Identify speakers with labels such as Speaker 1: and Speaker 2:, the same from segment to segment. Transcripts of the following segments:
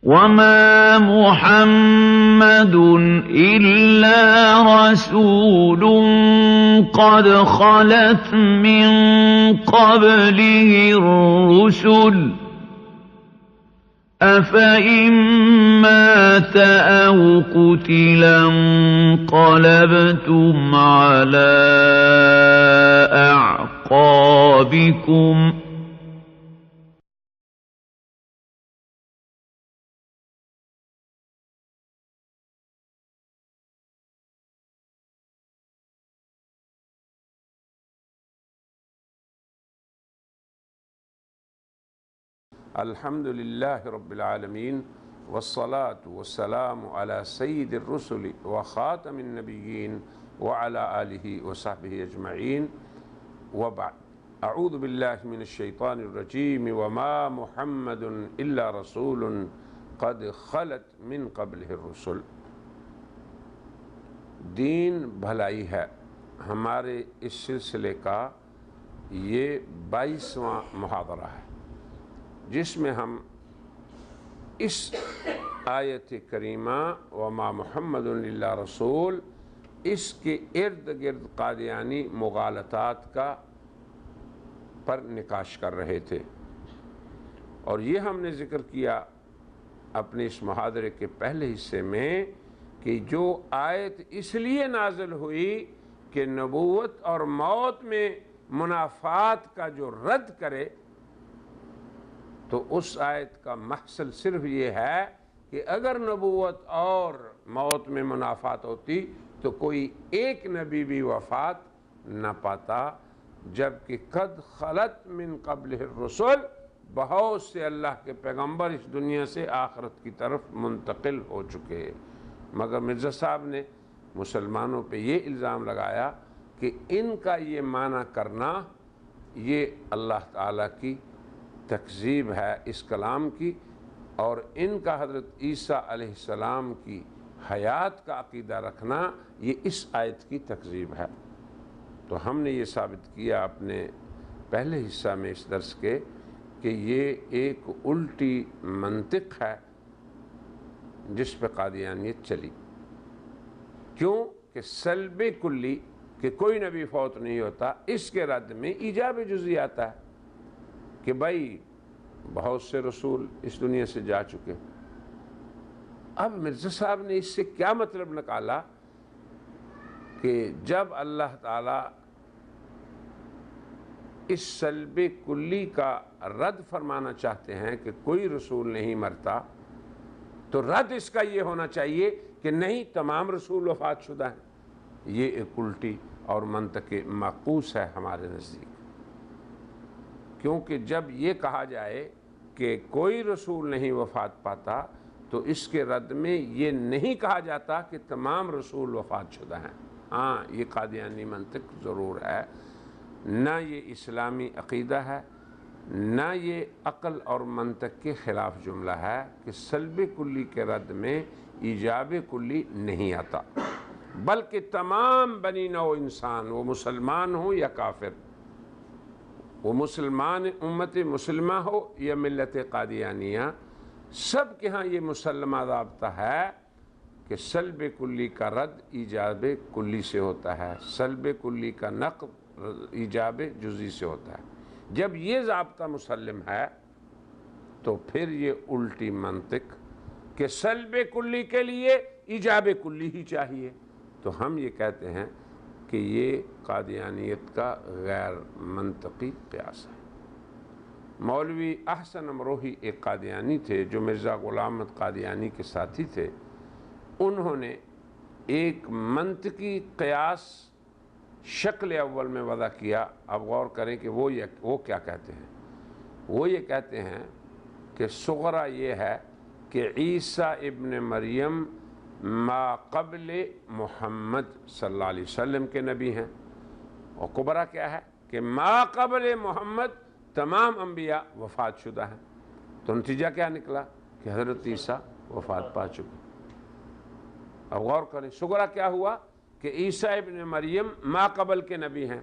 Speaker 1: وما محمد إلا رسول قد خلت من قبله الرسل أفإن مات أو قتلا انقلبتم على أعقابكم
Speaker 2: الحمدللہ رب العالمین والصلاة والسلام علی سید الرسل وخاتم النبیین وعلی آلہ وصحبہ اجمعین وبعد اعوذ باللہ من الشیطان الرجیم وما محمد الا رسول قد خلت من قبلہ الرسل۔ دین بھلائی ہے ہمارے اس سلسلے کا یہ 22واں محاضرہ ہے، جس میں ہم اس آیت کریمہ وما محمد الا رسول اس کے ارد گرد قادیانی مغالطات کا پر نقاش کر رہے تھے، اور یہ ہم نے ذکر کیا اپنے اس محاضرے کے پہلے حصے میں کہ جو آیت اس لیے نازل ہوئی کہ نبوت اور موت میں منافات کا جو رد کرے، تو اس آیت کا محصل صرف یہ ہے کہ اگر نبوت اور موت میں منافات ہوتی تو کوئی ایک نبی بھی وفات نہ پاتا، جبکہ قد خلت من قبلہ الرسل بہت سے اللہ کے پیغمبر اس دنیا سے آخرت کی طرف منتقل ہو چکے، مگر مرزا صاحب نے مسلمانوں پہ یہ الزام لگایا کہ ان کا یہ معنی کرنا یہ اللہ تعالیٰ کی تکذیب ہے اس کلام کی، اور ان کا حضرت عیسیٰ علیہ السلام کی حیات کا عقیدہ رکھنا یہ اس آیت کی تکذیب ہے۔ تو ہم نے یہ ثابت کیا اپنے پہلے حصہ میں اس درس کے کہ یہ ایک الٹی منطق ہے جس پہ قادیانیت چلی۔ کیوں کہ سلب کلی کہ کوئی نبی فوت نہیں ہوتا، اس کے رد میں ایجاب جزئی آتا ہے کہ بھائی بہت سے رسول اس دنیا سے جا چکے۔ اب مرزا صاحب نے اس سے کیا مطلب نکالا کہ جب اللہ تعالیٰ اس سلب کلی کا رد فرمانا چاہتے ہیں کہ کوئی رسول نہیں مرتا، تو رد اس کا یہ ہونا چاہیے کہ نہیں، تمام رسول وفات شدہ ہیں۔ یہ ایک الٹی اور منطق معکوس ہے ہمارے نزدیک، کیونکہ جب یہ کہا جائے کہ کوئی رسول نہیں وفات پاتا تو اس کے رد میں یہ نہیں کہا جاتا کہ تمام رسول وفات شدہ ہیں۔ ہاں، یہ قادیانی منطق ضرور ہے، نہ یہ اسلامی عقیدہ ہے، نہ یہ عقل اور منطق کے خلاف جملہ ہے کہ سلب کلی کے رد میں ایجاب کلی نہیں آتا، بلکہ تمام بنی نوع انسان، وہ مسلمان ہوں یا کافر، وہ مسلمان امت مسلمہ ہو یا ملت قادیانیہ، سب کے ہاں یہ مسلمہ ضابطہ ہے کہ سلب کلی کا رد ایجاب کلی سے ہوتا ہے، سلب کلی کا نقض ایجاب جزئی سے ہوتا ہے۔ جب یہ ضابطہ مسلم ہے تو پھر یہ الٹی منطق کہ سلب کلی کے لیے ایجاب کلی ہی چاہیے، تو ہم یہ کہتے ہیں کہ یہ قادیانیت کا غیر منطقی قیاس ہے۔ مولوی احسن امروہی ایک قادیانی تھے جو مرزا غلام احمد قادیانی کے ساتھی تھے، انہوں نے ایک منطقی قیاس شکل اول میں وضع کیا۔ اب غور کریں کہ وہ کیا کہتے ہیں۔ وہ یہ کہتے ہیں کہ صغرا یہ ہے کہ عیسیٰ ابن مریم ما قبل محمد صلی اللہ علیہ وسلم کے نبی ہیں، اور کبرا کیا ہے کہ ما قبل محمد تمام انبیاء وفات شدہ ہیں۔ تو نتیجہ کیا نکلا کہ حضرت عیسیٰ وفات پا چکے۔ اب غور کریں، صغرا کیا ہوا کہ عیسیٰ ابن مریم ما قبل کے نبی ہیں،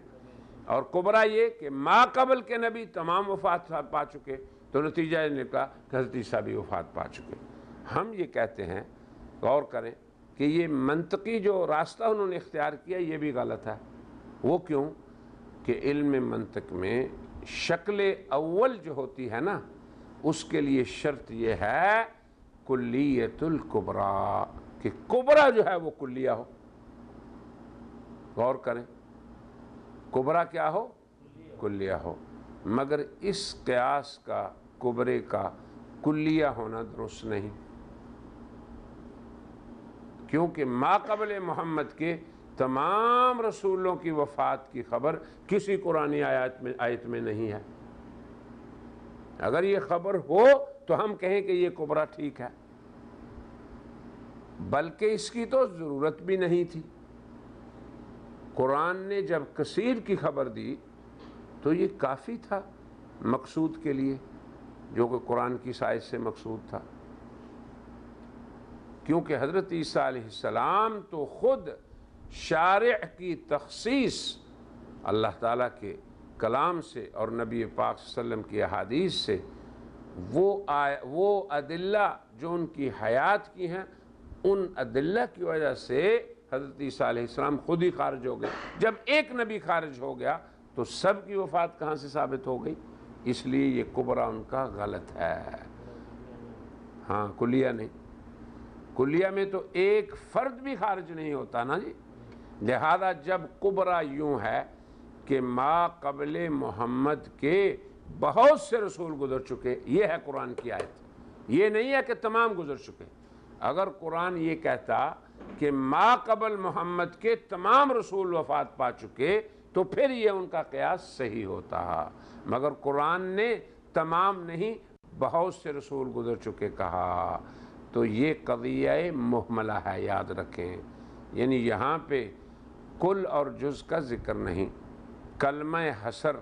Speaker 2: اور کبرا یہ کہ ما قبل کے نبی تمام وفات پا چکے، تو نتیجہ یہ نکلا کہ حضرت عیسیٰ بھی وفات پا چکے۔ ہم یہ کہتے ہیں، غور کریں کہ یہ منطقی جو راستہ انہوں نے اختیار کیا یہ بھی غلط ہے۔ وہ کیوں کہ علم منطق میں شکل اول جو ہوتی ہے نا، اس کے لیے شرط یہ ہے کلیت الکبریٰ، کہ کبریٰ جو ہے وہ کلیہ ہو۔ غور کریں، کبریٰ کیا ہو؟ کلیہ ہو۔ مگر اس قیاس کا کبرے کا کلیہ ہونا درست نہیں، کیونکہ ما قبل محمد کے تمام رسولوں کی وفات کی خبر کسی قرآنی آیت میں نہیں ہے۔ اگر یہ خبر ہو تو ہم کہیں کہ یہ کبریٰ ٹھیک ہے، بلکہ اس کی تو ضرورت بھی نہیں تھی۔ قرآن نے جب کثیر کی خبر دی تو یہ کافی تھا مقصود کے لیے، جو کہ قرآن کی سائز سے مقصود تھا، کیونکہ حضرت عیسیٰ علیہ السلام تو خود شارع کی تخصیص اللہ تعالیٰ کے کلام سے اور نبی پاک صلی اللہ علیہ وسلم کی احادیث سے وہ ادلہ جو ان کی حیات کی ہیں، ان ادلہ کی وجہ سے حضرت عیسیٰ علیہ السلام خود ہی خارج ہو گئے۔ جب ایک نبی خارج ہو گیا تو سب کی وفات کہاں سے ثابت ہو گئی؟ اس لیے یہ کبریٰ ان کا غلط ہے، ہاں کلیہ نہیں۔ کلیہ میں تو ایک فرد بھی خارج نہیں ہوتا نا جی۔ لہذا جب کبریٰ یوں ہے کہ ما قبل محمد کے بہت سے رسول گزر چکے، یہ ہے قرآن کی آیت، یہ نہیں ہے کہ تمام گزر چکے۔ اگر قرآن یہ کہتا کہ ما قبل محمد کے تمام رسول وفات پا چکے تو پھر یہ ان کا قیاس صحیح ہوتا، مگر قرآن نے تمام نہیں بہت سے رسول گزر چکے کہا، تو یہ قضیہ محملہ ہے، یاد رکھیں۔ یعنی یہاں پہ کل اور جز کا ذکر نہیں، کلمہ حصر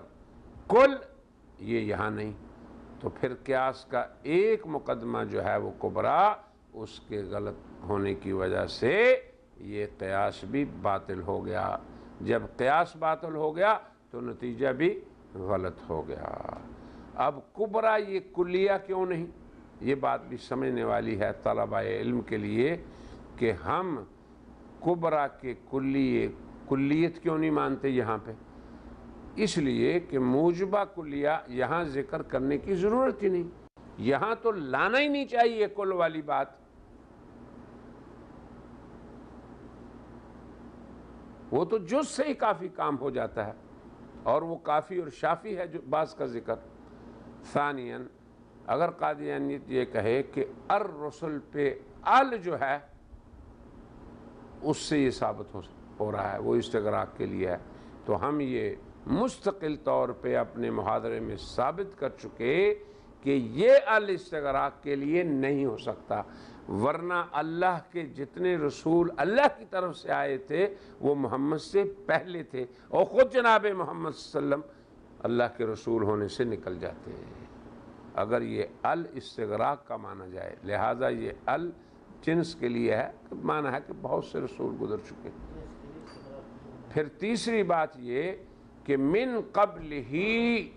Speaker 2: کل یہ یہاں نہیں، تو پھر قیاس کا ایک مقدمہ جو ہے وہ کبریٰ، اس کے غلط ہونے کی وجہ سے یہ قیاس بھی باطل ہو گیا۔ جب قیاس باطل ہو گیا تو نتیجہ بھی غلط ہو گیا۔ اب کبریٰ یہ کلیہ کیوں نہیں؟ یہ بات بھی سمجھنے والی ہے طلبہ علم کے لیے کہ ہم کبریٰ کے کلیت کیوں نہیں مانتے یہاں پہ؟ اس لیے کہ موجبہ کلیہ یہاں ذکر کرنے کی ضرورت ہی نہیں، یہاں تو لانا ہی نہیں چاہیے کل والی بات۔ وہ تو جز سے ہی کافی کام ہو جاتا ہے، اور وہ کافی اور شافی ہے جو بعض کا ذکر۔ ثانیاً اگر قادیانیت یہ کہے کہ الرسل پہ ال جو ہے اس سے یہ ثابت ہو رہا ہے، وہ استغراق کے لیے ہے، تو ہم یہ مستقل طور پہ اپنے محاضرے میں ثابت کر چکے کہ یہ ال استغراق کے لیے نہیں ہو سکتا، ورنہ اللہ کے جتنے رسول اللہ کی طرف سے آئے تھے وہ محمد سے پہلے تھے، اور خود جناب محمد صلی اللہ علیہ وسلم اللہ کے رسول ہونے سے نکل جاتے ہیں اگر یہ ال استغراق کا مانا جائے۔ لہٰذا یہ ال جنس کے لیے ہے، مانا ہے کہ بہت سے رسول گزر چکے۔ پھر تیسری بات یہ کہ من قبل ہی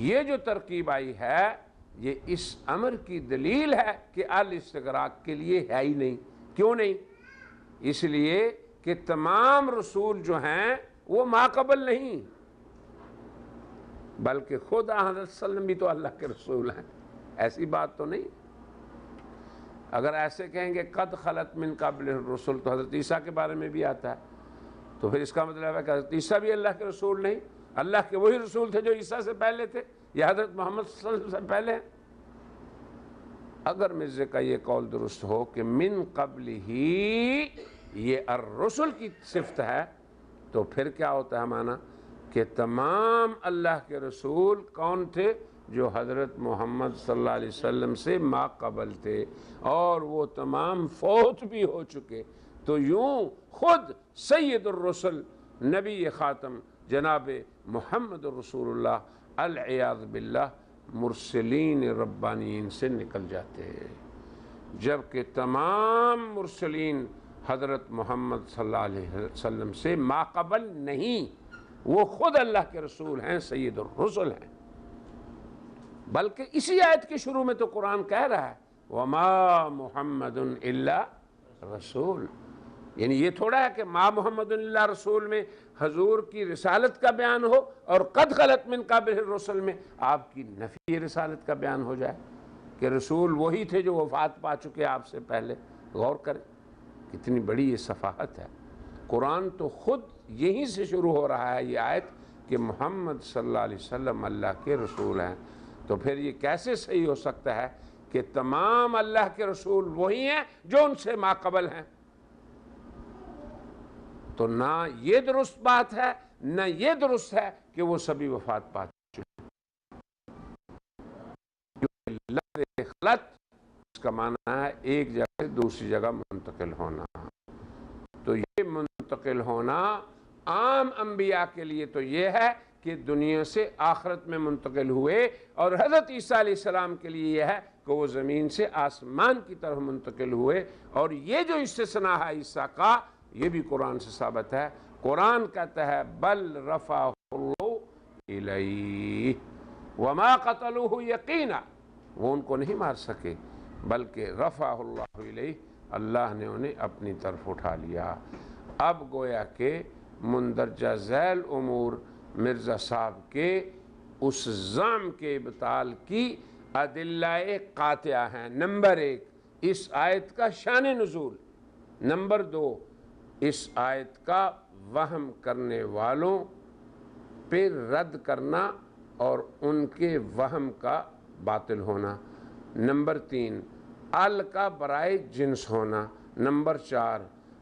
Speaker 2: یہ جو ترکیب آئی ہے یہ اس امر کی دلیل ہے کہ ال استغراق کے لیے ہے ہی نہیں۔ کیوں نہیں؟ اس لیے کہ تمام رسول جو ہیں وہ ما قبل نہیں، بلکہ خود حضرت صلی اللہ علیہ وسلم بھی تو اللہ کے رسول ہیں، ایسی بات تو نہیں۔ اگر ایسے کہیں گے قد خلت من قبل الرسل تو حضرت عیسیٰ کے بارے میں بھی آتا ہے، تو پھر اس کا مطلب ہے کہ حضرت عیسیٰ بھی اللہ کے رسول نہیں، اللہ کے وہی رسول تھے جو عیسیٰ سے پہلے تھے، یا حضرت محمد صلی اللہ علیہ وسلم سے پہلے ہیں۔ اگر مرزا کا یہ قول درست ہو کہ من قبل ہی یہ الرسل کی صفت ہے، تو پھر کیا ہوتا ہے معنی کہ تمام اللہ کے رسول کون تھے؟ جو حضرت محمد صلی اللہ علیہ وسلم سے ما قبل تھے، اور وہ تمام فوت بھی ہو چکے۔ تو یوں خود سید الرسل نبی خاتم جناب محمد رسول اللہ العیاذ باللہ مرسلین ربانیین سے نکل جاتے ہیں، جبکہ تمام مرسلین حضرت محمد صلی اللہ علیہ وسلم سے ما قبل نہیں، وہ خود اللہ کے رسول ہیں، سید الرسل ہیں۔ بلکہ اسی آیت کے شروع میں تو قرآن کہہ رہا ہے وما محمد الا رسول، یعنی یہ تھوڑا ہے کہ ما محمد الا رسول میں حضور کی رسالت کا بیان ہو اور قد خلت من قبلہ الرسل میں آپ کی نفی رسالت کا بیان ہو جائے کہ رسول وہی تھے جو وفات پا چکے آپ سے پہلے۔ غور کریں کتنی بڑی یہ صفاحت ہے۔ قرآن تو خود یہیں سے شروع ہو رہا ہے یہ آیت کہ محمد صلی اللہ علیہ وسلم اللہ کے رسول ہیں، تو پھر یہ کیسے صحیح ہو سکتا ہے کہ تمام اللہ کے رسول وہی ہیں جو ان سے ماقبل ہیں؟ تو نہ یہ درست بات ہے نہ یہ درست ہے کہ وہ سبھی وفات پا چکے۔ لفظ خلط اس کا معنی ہے ایک جگہ سے دوسری جگہ منتقل ہونا، تو یہ منتقل ہونا عام انبیاء کے لیے تو یہ ہے کہ دنیا سے آخرت میں منتقل ہوئے، اور حضرت عیسیٰ علیہ السلام کے لیے یہ ہے کہ وہ زمین سے آسمان کی طرف منتقل ہوئے، اور یہ جو استثناء ہے عیسیٰ کا یہ بھی قرآن سے ثابت ہے۔ قرآن کہتا ہے بل رفعہ اللہ الیہ وما قتلوہ یقینا، وہ ان کو نہیں مار سکے بلکہ رفعہ اللہ الیہ، اللہ نے انہیں اپنی طرف اٹھا لیا۔ اب گویا کہ مندرجہ ذیل امور مرزا صاحب کے اس زعم کے ابطال کی ادلہ قاطعہ ہیں۔ نمبر 1 اس آیت کا شان نزول، نمبر 2 اس آیت کا وہم کرنے والوں پہ رد کرنا اور ان کے وہم کا باطل ہونا، نمبر 3 ال کا برائے جنس ہونا، نمبر 4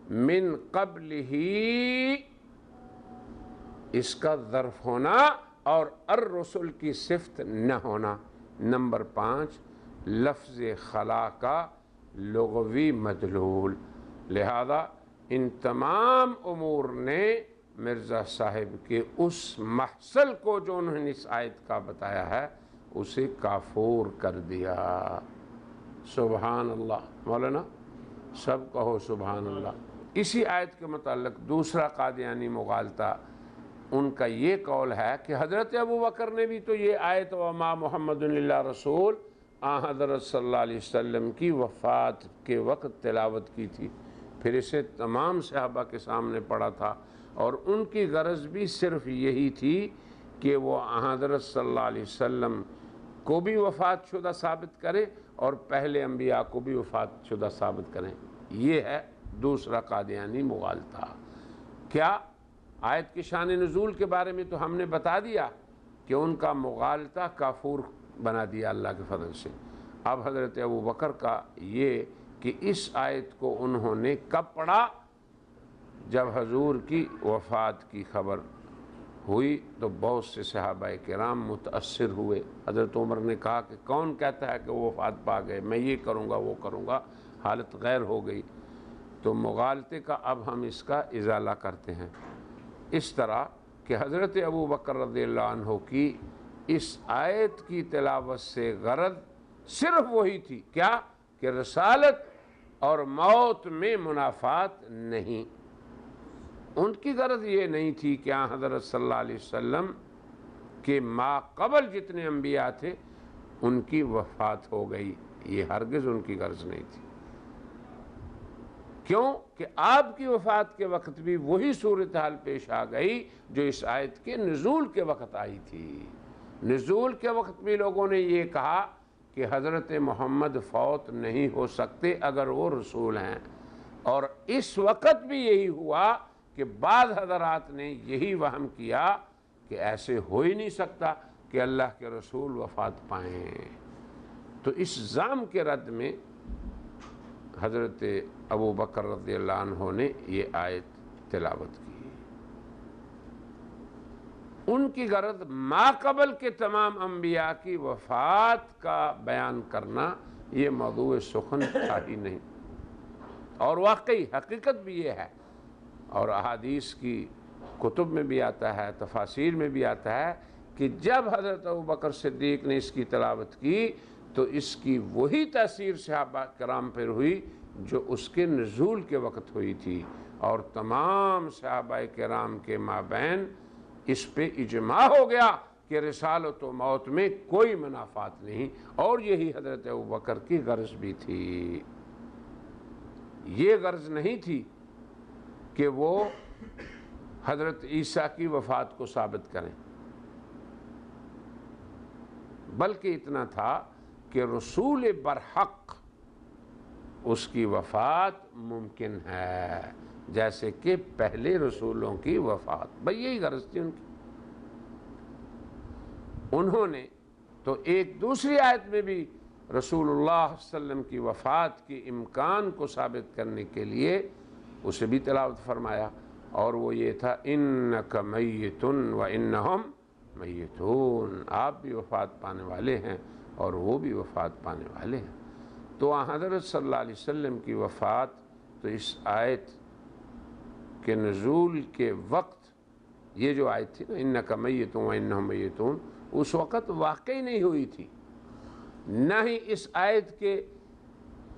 Speaker 2: من قبل ہی اس کا ظرف ہونا اور الرسل کی صفت نہ ہونا، نمبر 5 لفظ خلا کا لغوی مدلول۔ لہذا ان تمام امور نے مرزا صاحب کے اس محصل کو جو انہوں نے اس آیت کا بتایا ہے اسے کافور کر دیا۔ سبحان اللہ، مولانا سب کہو سبحان اللہ۔ اسی آیت کے متعلق دوسرا قادیانی مغالطہ ان کا یہ قول ہے کہ حضرت ابوبکر نے بھی تو یہ آیت وما محمد الا رسول حضرت صلی اللہ علیہ وسلم کی وفات کے وقت تلاوت کی تھی، پھر اسے تمام صحابہ کے سامنے پڑھا تھا، اور ان کی غرض بھی صرف یہی تھی کہ وہ حضرت صلی اللہ علیہ وسلم کو بھی وفات شدہ ثابت کریں اور پہلے انبیاء کو بھی وفات شدہ ثابت کریں۔ یہ ہے دوسرا قادیانی مغالطہ۔ کیا آیت کی شان نزول کے بارے میں تو ہم نے بتا دیا کہ ان کا مغالطہ کافور بنا دیا اللہ کے فضل سے۔ اب حضرت ابوبکر کا یہ کہ اس آیت کو انہوں نے کب پڑھا؟ جب حضور کی وفات کی خبر ہوئی تو بہت سے صحابہ کرام متاثر ہوئے۔ حضرت عمر نے کہا کہ کون کہتا ہے کہ وہ وفات پا گئے، میں یہ کروں گا وہ کروں گا، حالت غیر ہو گئی۔ تو مغالطے کا اب ہم اس کا ازالہ کرتے ہیں، اس طرح کہ حضرت ابوبکر رضی اللہ عنہ کی اس آیت کی تلاوت سے غرض صرف وہی تھی، کیا کہ رسالت اور موت میں منافات نہیں۔ ان کی غرض یہ نہیں تھی کہ حضرت صلی اللہ علیہ وسلم کے ما قبل جتنے انبیاء تھے ان کی وفات ہو گئی، یہ ہرگز ان کی غرض نہیں تھی۔ کیوں کہ آپ کی وفات کے وقت بھی وہی صورتحال پیش آ گئی جو اس آیت کے نزول کے وقت آئی تھی۔ نزول کے وقت بھی لوگوں نے یہ کہا کہ حضرت محمد فوت نہیں ہو سکتے اگر وہ رسول ہیں، اور اس وقت بھی یہی ہوا کہ بعض حضرات نے یہی وہم کیا کہ ایسے ہو ہی نہیں سکتا کہ اللہ کے رسول وفات پائیں۔ تو اس زعم کے رد میں حضرت ابوبکر رضی اللہ عنہ نے یہ آیت تلاوت کی۔ ان کی غرض ما قبل کے تمام انبیاء کی وفات کا بیان کرنا یہ موضوع سخن تھا ہی نہیں، اور واقعی حقیقت بھی یہ ہے، اور احادیث کی کتب میں بھی آتا ہے، تفاسیر میں بھی آتا ہے کہ جب حضرت ابوبکر صدیق نے اس کی تلاوت کی تو اس کی وہی تاثیر صحابہ کرام پر ہوئی جو اس کے نزول کے وقت ہوئی تھی، اور تمام صحابہ کرام کے مابین اس پہ اجماع ہو گیا کہ رسالت و موت میں کوئی منافات نہیں، اور یہی حضرت ابوبکر کی غرض بھی تھی۔ یہ غرض نہیں تھی کہ وہ حضرت عیسیٰ کی وفات کو ثابت کریں، بلکہ اتنا تھا کہ رسول برحق اس کی وفات ممکن ہے جیسے کہ پہلے رسولوں کی وفات۔ بھئی یہی غرض تھی ان کی۔ انہوں نے تو ایک دوسری آیت میں بھی رسول اللہ صلی اللہ علیہ وسلم کی وفات کی امکان کو ثابت کرنے کے لیے اسے بھی تلاوت فرمایا، اور وہ یہ تھا انک میت وانہم میتون، آپ بھی وفات پانے والے ہیں اور وہ بھی وفات پانے والے ہیں۔ تو حضرت صلی اللہ علیہ وسلم کی وفات تو اس آیت کے نزول کے وقت، یہ جو آیت تھی نا انک میت وانہم میتون، اس وقت واقعی نہیں ہوئی تھی، نہ ہی اس آیت کے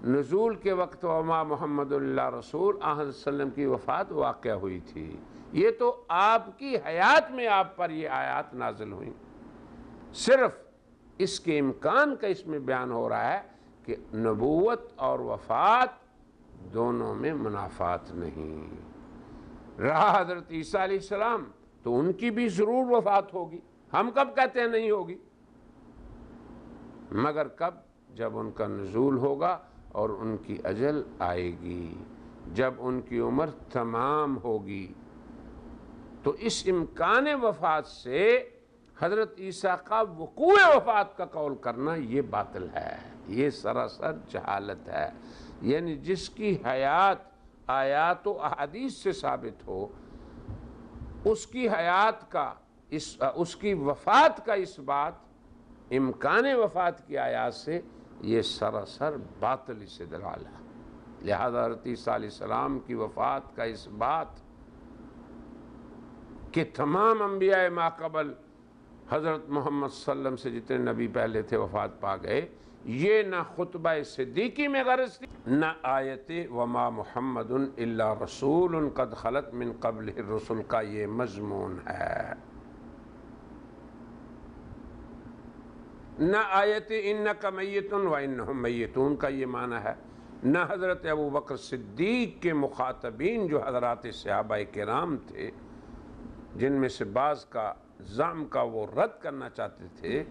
Speaker 2: نزول کے وقت وما محمد اللہ رسول آن صلی اللہ علیہ وسلم کی وفات واقع ہوئی تھی۔ یہ تو آپ کی حیات میں آپ پر یہ آیات نازل ہوئیں۔ صرف اس کے امکان کا اس میں بیان ہو رہا ہے کہ نبوت اور وفات دونوں میں منافات نہیں۔ رہا حضرت عیسیٰ علیہ السلام تو ان کی بھی ضرور وفات ہوگی، ہم کب کہتے ہیں نہیں ہوگی، مگر کب؟ جب ان کا نزول ہوگا اور ان کی اجل آئے گی، جب ان کی عمر تمام ہوگی۔ تو اس امکان وفات سے حضرت عیسیٰ کا وقوع وفات کا قول کرنا یہ باطل ہے، یہ سراسر جہالت ہے۔ یعنی جس کی حیات آیات و احادیث سے ثابت ہو، اس کی حیات کا اس کی وفات کا اس بات امکان وفات کی آیات سے یہ سراسر باطل استدلال ہے۔ لہذا حضرت عیسیٰ علیہ السلام کی وفات کا اس بات کہ تمام انبیاء ماقبل حضرت محمد صلی اللہ علیہ وسلم سے جتنے نبی پہلے تھے وفات پا گئے، یہ نہ خطبہ صدیقی میں غرض تھی، نہ آیت وما محمد الا رسول قد خلت من قبل الرسل کا یہ مضمون ہے، نہ آیت انک میت وانہم میتون کا یہ معنی ہے، نہ حضرت ابوبکر صدیق کے مخاطبین جو حضرات صحابہ کرام تھے، جن میں سے بعض کا زعم کا وہ رد کرنا چاہتے تھے،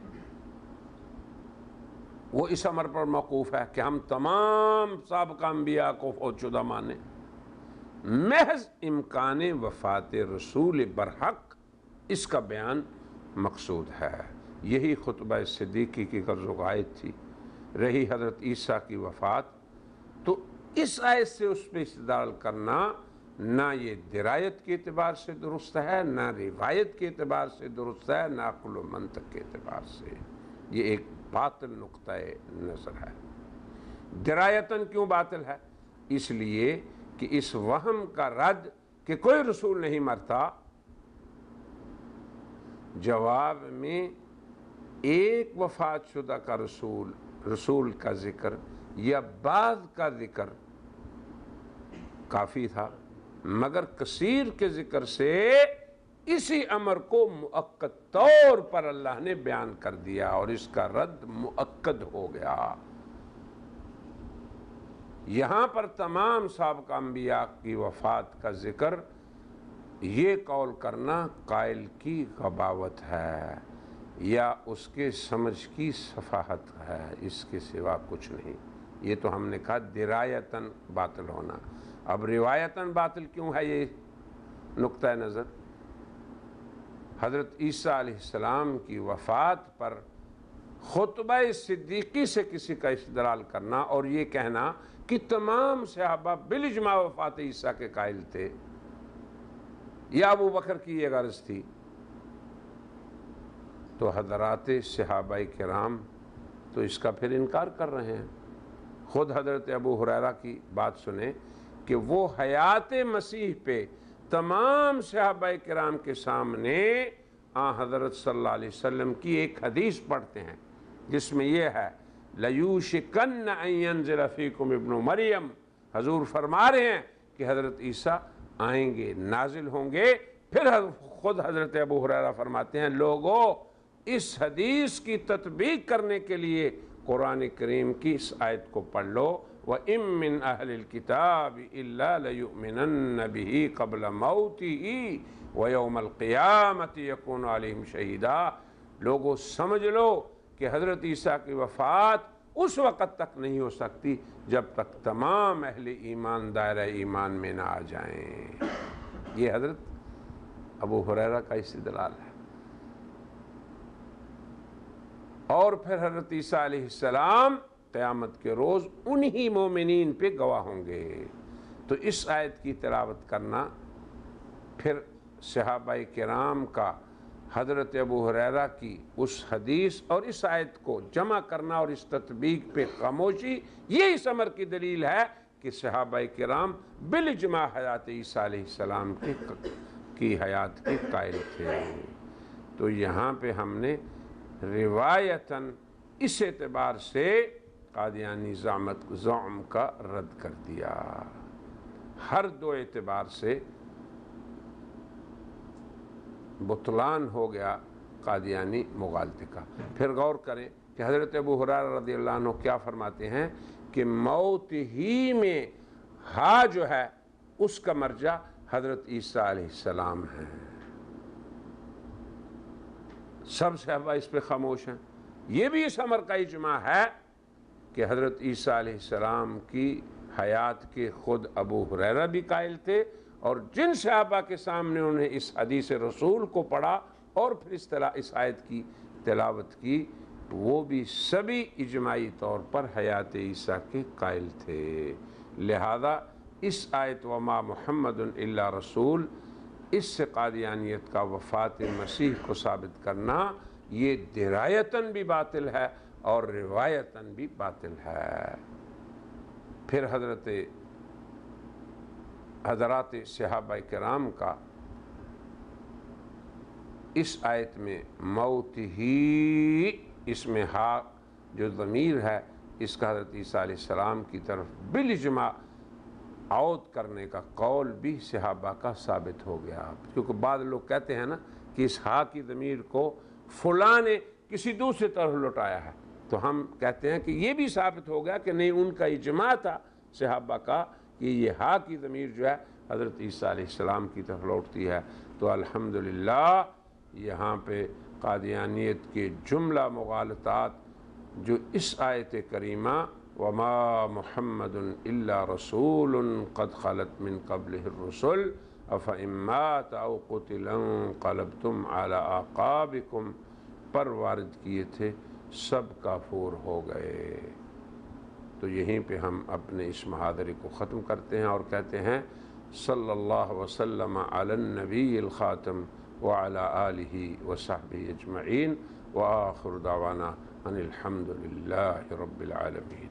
Speaker 2: وہ اس امر پر موقوف ہے کہ ہم تمام سابقہ انبیاء کو فوت شدہ مانیں۔ محض امکان وفات رسول برحق اس کا بیان مقصود ہے۔ یہی خطبہ صدیقی کی غرض و غایت تھی۔ رہی حضرت عیسیٰ کی وفات، تو اس آیت سے اس پہ استدلال کرنا نہ یہ درایت کے اعتبار سے درست ہے، نہ روایت کے اعتبار سے درست ہے، نہ عقل و منطق کے اعتبار سے، یہ ایک باطل نقطہ نظر ہے۔ درایتاً کیوں باطل ہے؟ اس لیے کہ اس وہم کا رد کہ کوئی رسول نہیں مرتا، جواب میں ایک وفات شدہ کا رسول کا ذکر یا بعض کا ذکر کافی تھا، مگر کثیر کے ذکر سے اسی امر کو مؤکد طور پر اللہ نے بیان کر دیا اور اس کا رد مؤکد ہو گیا۔ یہاں پر تمام سابقہ انبیاء کی وفات کا ذکر، یہ قول کرنا قائل کی غباوت ہے یا اس کے سمجھ کی سفاہت ہے، اس کے سوا کچھ نہیں۔ یہ تو ہم نے کہا درایتاً باطل ہونا۔ اب روایتاً باطل کیوں ہے یہ نقطہ نظر؟ حضرت عیسیٰ علیہ السلام کی وفات پر خطبہ صدیقی سے کسی کا استدلال کرنا اور یہ کہنا کہ تمام صحابہ بالاجماع وفات عیسیٰ کے قائل تھے، یا ابو بکر کی یہ غرض تھی، تو حضرات صحابہ کرام تو اس کا پھر انکار کر رہے ہیں۔ خود حضرت ابو ہریرہ کی بات سنیں کہ وہ حیات مسیح پہ تمام صحابہ کرام کے سامنے حضرت صلی اللہ علیہ وسلم کی ایک حدیث پڑھتے ہیں جس میں یہ ہے لَيُوشِكَنَّ أَن يَنزِلَ فِيكُمْ ابْنُ مریم، حضور فرما رہے ہیں کہ حضرت عیسیٰ آئیں گے، نازل ہوں گے۔ پھر خود حضرت ابو ہریرہ فرماتے ہیں لوگو اس حدیث کی تطبیق کرنے کے لیے قرآن کریم کی اس آیت کو پڑھ لو، وَإِن مِّنْ أَهْلِ الْكِتَابِ إِلَّا لَيُؤْمِنَنَّ بِهِ قَبْلَ مَوْتِهِ وَيَوْمَ الْقِيَامَةِ يَكُونُ عَلَيْهِمْ شَهِيدًا۔ لوگوں سمجھ لو کہ حضرت عیسیٰ کی وفات اس وقت تک نہیں ہو سکتی جب تک تمام اہل ایمان دائرہ ایمان میں نہ آ جائیں۔ یہ حضرت ابو ہریرہ کا استدلال ہے۔ اور پھر حضرت عیسیٰ علیہ السلام قیامت کے روز انہی مومنین پہ گواہ ہوں گے۔ تو اس آیت کی تلاوت کرنا، پھر صحابہ کرام کا حضرت ابو ہریرہ کی اس حدیث اور اس آیت کو جمع کرنا اور اس تطبیق پہ خاموشی، یہ اس امر کی دلیل ہے کہ صحابہ کرام بالاجماع حیات عیسیٰ علیہ السلام کی حیات کے قائل تھے۔ تو یہاں پہ ہم نے روایتاً اس اعتبار سے قادیانی زعم کا رد کر دیا، ہر دو اعتبار سے بطلان ہو گیا قادیانی مغالطے کا۔ پھر غور کریں کہ حضرت ابو ہریرہ رضی اللہ عنہ کیا فرماتے ہیں کہ موت ہی میں ہا جو ہے اس کا مرجع حضرت عیسیٰ علیہ السلام ہے۔ سب صحابہ اس پہ خاموش ہیں۔ یہ بھی اس امر کا اجماع ہے کہ حضرت عیسیٰ علیہ السلام کی حیات کے خود ابو ہریرہ بھی قائل تھے، اور جن صحابہ کے سامنے انہیں اس حدیث رسول کو پڑھا اور پھر اس آیت کی تلاوت کی، وہ بھی سبھی اجماعی طور پر حیات عیسیٰ کے قائل تھے۔ لہذا اس آیت وما محمد الا رسول، اس سے قادیانیت کا وفات مسیح کو ثابت کرنا یہ درایتاً بھی باطل ہے اور روایتاً بھی باطل ہے۔ پھر حضرات صحابہ کرام کا اس آیت میں موت ہی، اس میں ہا جو ضمیر ہے اس کا حضرت عیسیٰ علیہ السلام کی طرف بالاجماع عود کرنے کا قول بھی صحابہ کا ثابت ہو گیا۔ کیونکہ بعض لوگ کہتے ہیں نا کہ اس ہا کی ضمیر کو فلاں نے کسی دوسرے طرف لوٹایا ہے، تو ہم کہتے ہیں کہ یہ بھی ثابت ہو گیا کہ نہیں، ان کا اجماع تھا صحابہ کا کہ یہ ہا کی ضمیر جو ہے حضرت عیسیٰ علیہ السلام کی طرف لوٹتی ہے۔ تو الحمدللہ یہاں پہ قادیانیت کے جملہ مغالطات جو اس آیت کریمہ وما محمد الا رسول قد خلت من قبلہ الرسل افإن مات او قتل انقلبتم علی اعقابکم پر وارد کیے تھے، سب کافور ہو گئے۔ تو یہیں پہ ہم اپنے اس محاضرے کو ختم کرتے ہیں اور کہتے ہیں صلی اللہ وسلم علی النبی الخاتم وعلی آلہ وصحبہ اجمعین وآخر دعوانا ان الحمد للہ رب العالمین۔